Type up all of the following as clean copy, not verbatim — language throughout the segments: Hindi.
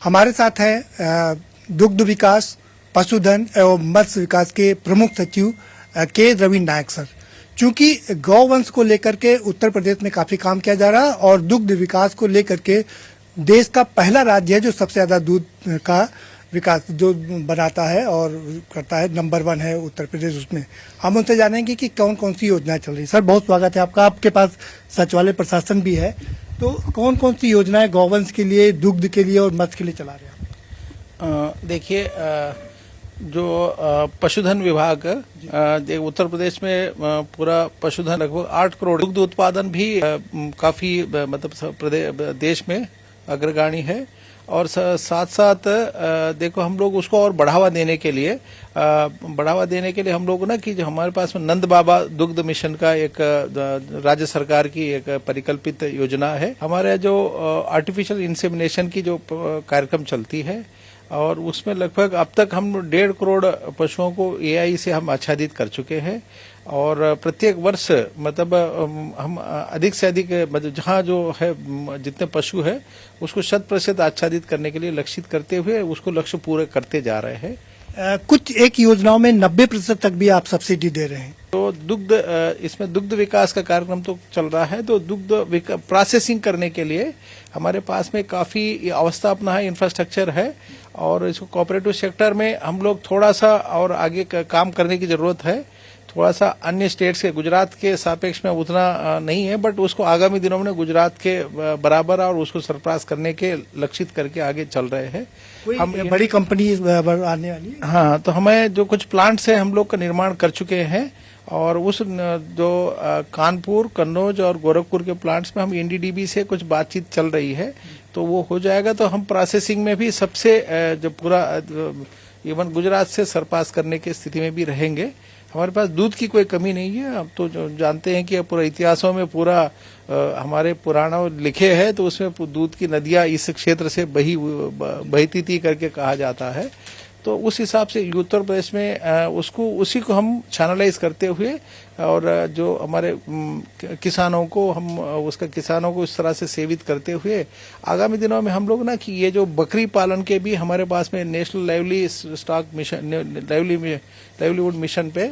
हमारे साथ है दुग्ध विकास, पशुधन एवं मत्स्य विकास के प्रमुख सचिव के रवि नायक सर। चूंकि गौवंश को लेकर के उत्तर प्रदेश में काफी काम किया जा रहा है और दुग्ध विकास को लेकर के देश का पहला राज्य है जो सबसे ज्यादा दूध का विकास जो बनाता है और करता है, नंबर 1 है उत्तर प्रदेश उसमें। हम उनसे जानेंगे कि कौन कौन सी योजनाएं चल रही है। सर बहुत स्वागत है आपका, आपके पास सचिवालय प्रशासन भी है, तो कौन कौन सी योजनाएं गौवंश के लिए, दुग्ध के लिए और मत्स्य के लिए चला रहे हैं? देखिए, जो पशुधन विभाग उत्तर प्रदेश में पूरा पशुधन लगभग 8 करोड़, दुग्ध उत्पादन भी काफी मतलब देश में अग्रगामी है। और साथ साथ देखो हम लोग उसको और बढ़ावा देने के लिए हम लोग ना कि जो हमारे पास में नंद बाबा दुग्ध मिशन का एक राज्य सरकार की एक परिकल्पित योजना है। हमारे जो आर्टिफिशियल इंसेमिनेशन की जो कार्यक्रम चलती है और उसमें लगभग अब तक हम 1.5 करोड़ पशुओं को एआई से हम आच्छादित कर चुके हैं। और प्रत्येक वर्ष मतलब हम अधिक से अधिक मतलब जहाँ जो है जितने पशु है उसको 100% आच्छादित करने के लिए लक्षित करते हुए उसको लक्ष्य पूरे करते जा रहे हैं। कुछ एक योजनाओं में 90% तक भी आप सब्सिडी दे रहे हैं। तो इसमें दुग्ध विकास का कार्यक्रम तो चल रहा है। तो दुग्ध प्रोसेसिंग करने के लिए हमारे पास में काफी अवस्थापना है, इंफ्रास्ट्रक्चर है और इसको कोऑपरेटिव सेक्टर में हम लोग थोड़ा सा और आगे काम करने की जरूरत है। थोड़ा सा अन्य स्टेट्स के, गुजरात के सापेक्ष में उतना नहीं है, बट उसको आगामी दिनों में गुजरात के बराबर और उसको सरपास करने के लक्षित करके आगे चल रहे हैं। हम बड़ी कंपनी आने वाली है। हाँ, तो हमें जो कुछ प्लांट्स है हम लोग का निर्माण कर चुके हैं और उस जो कानपुर, कन्नौज और गोरखपुर के प्लांट्स में हम एनडीडीबी से कुछ बातचीत चल रही है, तो वो हो जाएगा। तो हम प्रोसेसिंग में भी सबसे जो पूरा इवन गुजरात से सरपास करने की स्थिति में भी रहेंगे। हमारे पास दूध की कोई कमी नहीं है। अब तो जानते हैं कि पूरा इतिहासों में पूरा हमारे पुराणों लिखे हैं, तो उसमें दूध की नदियां इस क्षेत्र से बहती थी करके कहा जाता है। तो उस हिसाब से उत्तर प्रदेश में उसी को हम चैनलाइज करते हुए और जो हमारे किसानों को इस तरह से सेवित करते हुए आगामी दिनों में हम लोग ना कि ये जो बकरी पालन के भी हमारे पास में नेशनल लाइवलीहुड मिशन पे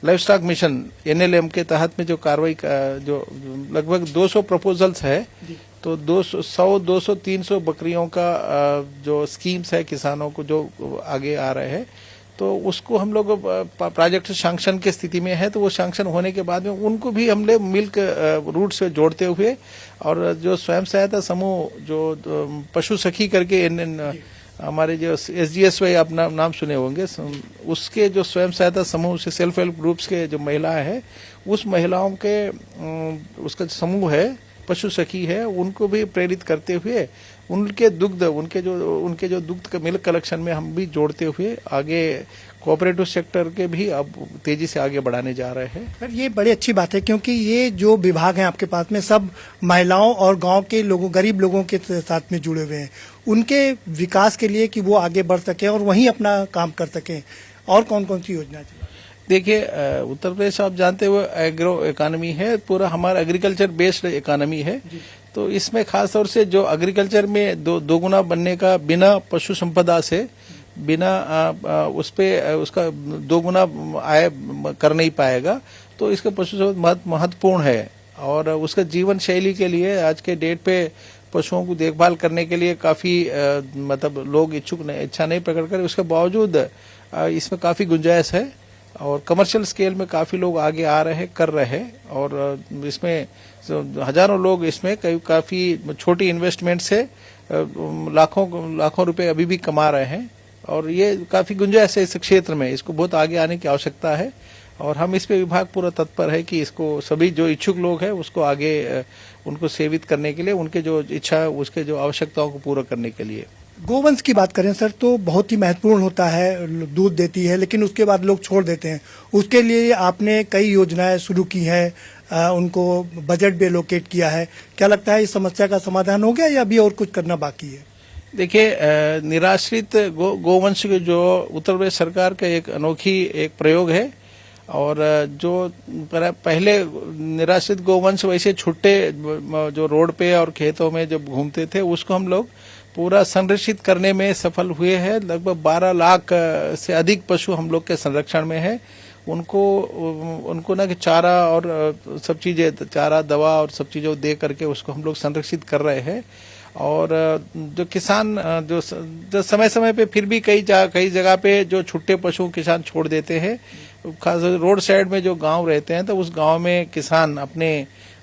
लाइव स्टॉक मिशन NLM के तहत में जो कार्रवाई जो लगभग 200 प्रपोजल्स है, तो 200, 300 बकरियों का जो स्कीम्स है किसानों को जो आगे आ रहे हैं, तो उसको हम लोग प्रोजेक्ट सैंक्शन की स्थिति में है। तो वो सैंक्शन होने के बाद में उनको भी हमने मिल्क रूट से जोड़ते हुए और जो स्वयं सहायता समूह जो पशु सखी करके हमारे जो SGSY आप नाम सुने होंगे, उसके जो स्वयं सहायता समूह से सेल्फ हेल्प ग्रुप्स के जो महिलाएं हैं, उस महिलाओं के उसका समूह है, पशु सखी है, उनको भी प्रेरित करते हुए उनके जो दुग्ध का मिल्क कलेक्शन में हम भी जोड़ते हुए आगे कोऑपरेटिव सेक्टर के भी अब तेजी से आगे बढ़ाने जा रहे हैं। सर ये बड़ी अच्छी बात है, क्योंकि ये जो विभाग है आपके पास में सब महिलाओं और गांव के लोगों, गरीब लोगों के साथ में जुड़े हुए हैं, उनके विकास के लिए कि वो आगे बढ़ सके और वहीं अपना काम कर सकें। और कौन कौन सी योजनाएं चल रही है? देखिए, उत्तर प्रदेश आप जानते हुए एग्रो इकोनॉमी है, पूरा हमारा एग्रीकल्चर बेस्ड इकोनॉमी है। तो इसमें खास तौर से जो एग्रीकल्चर में दोगुना बनने का बिना पशु संपदा से उसका दोगुना आय कर नहीं पाएगा, तो इसका पशु संपदा महत्वपूर्ण है। और उसका जीवन शैली के लिए आज के डेट पे पशुओं को देखभाल करने के लिए काफी मतलब लोग इच्छा नहीं प्रकट कर, उसके बावजूद इसमें काफी गुंजाइश है और कमर्शियल स्केल में काफी लोग आगे आ रहे हैं, कर रहे हैं। और इसमें हजारों लोग इसमें काफी छोटी इन्वेस्टमेंट से लाखों रुपए अभी भी कमा रहे हैं और ये काफी गुंजाइश है इस क्षेत्र में। इसको बहुत आगे आने की आवश्यकता है और हम इस पे विभाग पूरा तत्पर है कि इसको सभी जो इच्छुक लोग हैं उसको आगे उनको सेवित करने के लिए, उनके जो इच्छा है उसके जो आवश्यकताओं को पूरा करने के लिए। गोवंश की बात करें सर, तो बहुत ही महत्वपूर्ण होता है, दूध देती है, लेकिन उसके बाद लोग छोड़ देते हैं। उसके लिए आपने कई योजनाएं शुरू की हैं, उनको बजट भी एलोकेट किया है। क्या लगता है इस समस्या का समाधान हो गया या अभी और कुछ करना बाकी है? देखिए, निराश्रित गोवंश जो उत्तर प्रदेश सरकार का एक अनोखी एक प्रयोग है और जो पहले निराश्रित गोवंश वैसे छुट्टे जो रोड पे और खेतों में जब घूमते थे उसको हम लोग पूरा संरक्षित करने में सफल हुए हैं। लगभग 12 लाख से अधिक पशु हम लोग के संरक्षण में है। उनको ना कि चारा और सब चीजें, चारा, दवा और सब चीजों दे करके उसको हम लोग संरक्षित कर रहे हैं। और जो किसान जो समय समय पे फिर भी कई जगह पे जो छुट्टे पशु किसान छोड़ देते हैं, खास रोड साइड में जो गांव रहते हैं तो उस गांव में किसान अपने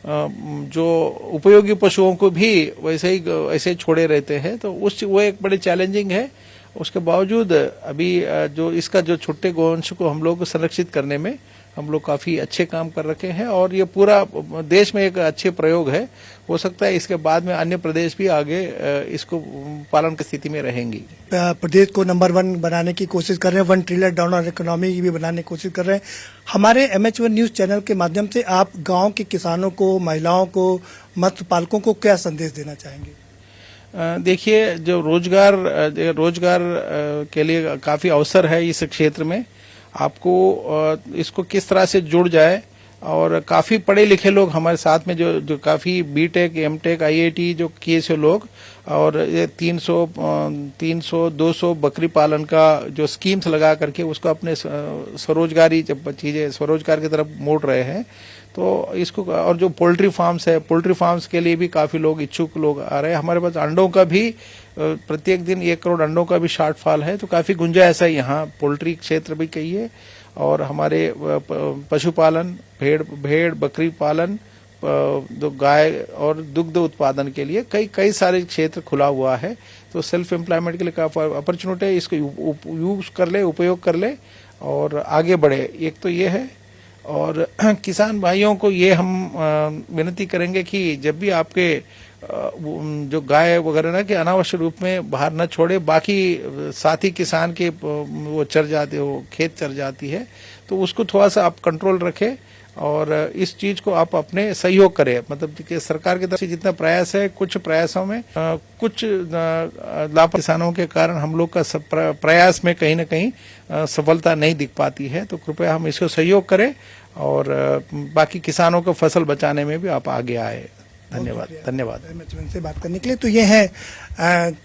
जो उपयोगी पशुओं को भी वैसे ही छोड़े रहते हैं। तो वो एक बड़े चैलेंजिंग है। उसके बावजूद अभी जो इसका जो छुट्टे गोवंश को हम लोग संरक्षित करने में हम लोग काफी अच्छे काम कर रखे हैं और ये पूरा देश में एक अच्छे प्रयोग है। हो सकता है इसके बाद में अन्य प्रदेश भी आगे इसको पालन की स्थिति में रहेंगी। प्रदेश को नंबर 1 बनाने की कोशिश कर रहे हैं, $1 ट्रिलियन डॉलर इकोनॉमी भी बनाने की कोशिश कर रहे हैं। हमारे MH1 न्यूज चैनल के माध्यम से आप गांव के किसानों को, महिलाओं को, मत्स्य पालकों को क्या संदेश देना चाहेंगे? देखिए, जो रोजगार के लिए काफी अवसर है इस क्षेत्र में। आपको इसको किस तरह से जुड़ जाए, और काफी पढ़े लिखे लोग हमारे साथ में जो काफी बीटेक, एमटेक, IIT जो किए से लोग, और ये 300 200 बकरी पालन का जो स्कीम्स लगा करके उसको अपने स्वरोजगारी चीजें स्वरोजगार की तरफ मोड़ रहे हैं। तो इसको, और जो पोल्ट्री फार्म्स है, पोल्ट्री फार्म्स के लिए भी काफी लोग इच्छुक लोग आ रहे हैं। हमारे पास अंडों का भी प्रत्येक दिन 1 करोड़ अंडों का भी शॉर्टफॉल है। तो काफी गुंजाइश है यहाँ, पोल्ट्री क्षेत्र भी कहिए, और हमारे पशुपालन, भेड़ बकरी पालन, जो गाय और दुग्ध उत्पादन के लिए कई सारे क्षेत्र खुला हुआ है। तो सेल्फ एम्प्लॉयमेंट के लिए काफी अपॉर्चुनिटी है। इसको यूज कर ले, उपयोग कर ले और आगे बढ़े। एक तो ये है। और किसान भाइयों को ये हम विनती करेंगे कि जब भी आपके जो गाय वगैरह ना कि अनावश्यक रूप में बाहर न छोड़े, बाकी साथी किसान के वो चर जाते हो, खेत चर जाती है, तो उसको थोड़ा सा आप कंट्रोल रखें और इस चीज को आप अपने सहयोग करें। मतलब कि सरकार की तरफ से जितना प्रयास है, कुछ प्रयासों में कुछ लापरवाह किसानों के कारण हम लोग का प्रयास में कहीं न कहीं सफलता नहीं दिख पाती है। तो कृपया हम इसको सहयोग करें और बाकी किसानों को फसल बचाने में भी आप आगे आए। धन्यवाद से बात करने के लिए। तो ये हैं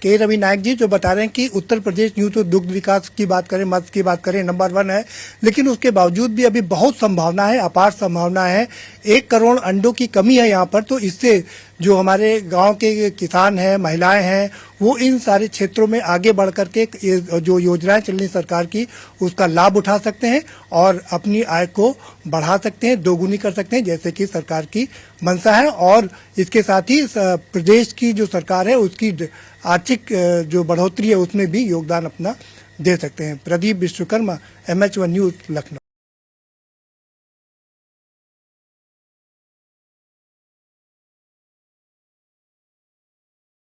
के रवि नायक जी, जो बता रहे हैं कि उत्तर प्रदेश यूं तो दुग्ध विकास की बात करें, मत्स्य की बात करें, नंबर 1 है, लेकिन उसके बावजूद भी अभी बहुत संभावना है, अपार संभावना है। 1 करोड़ अंडों की कमी है यहाँ पर। तो इससे जो हमारे गांव के किसान हैं, महिलाएं हैं, वो इन सारे क्षेत्रों में आगे बढ़ करके जो योजनाएं चल रही सरकार की, उसका लाभ उठा सकते हैं और अपनी आय को बढ़ा सकते हैं, दोगुनी कर सकते हैं, जैसे कि सरकार की मंशा है। और इसके साथ ही प्रदेश की जो सरकार है उसकी आर्थिक जो बढ़ोतरी है उसमें भी योगदान अपना दे सकते हैं। Pradeep Vishwakarma, MH1 news, Lucknow.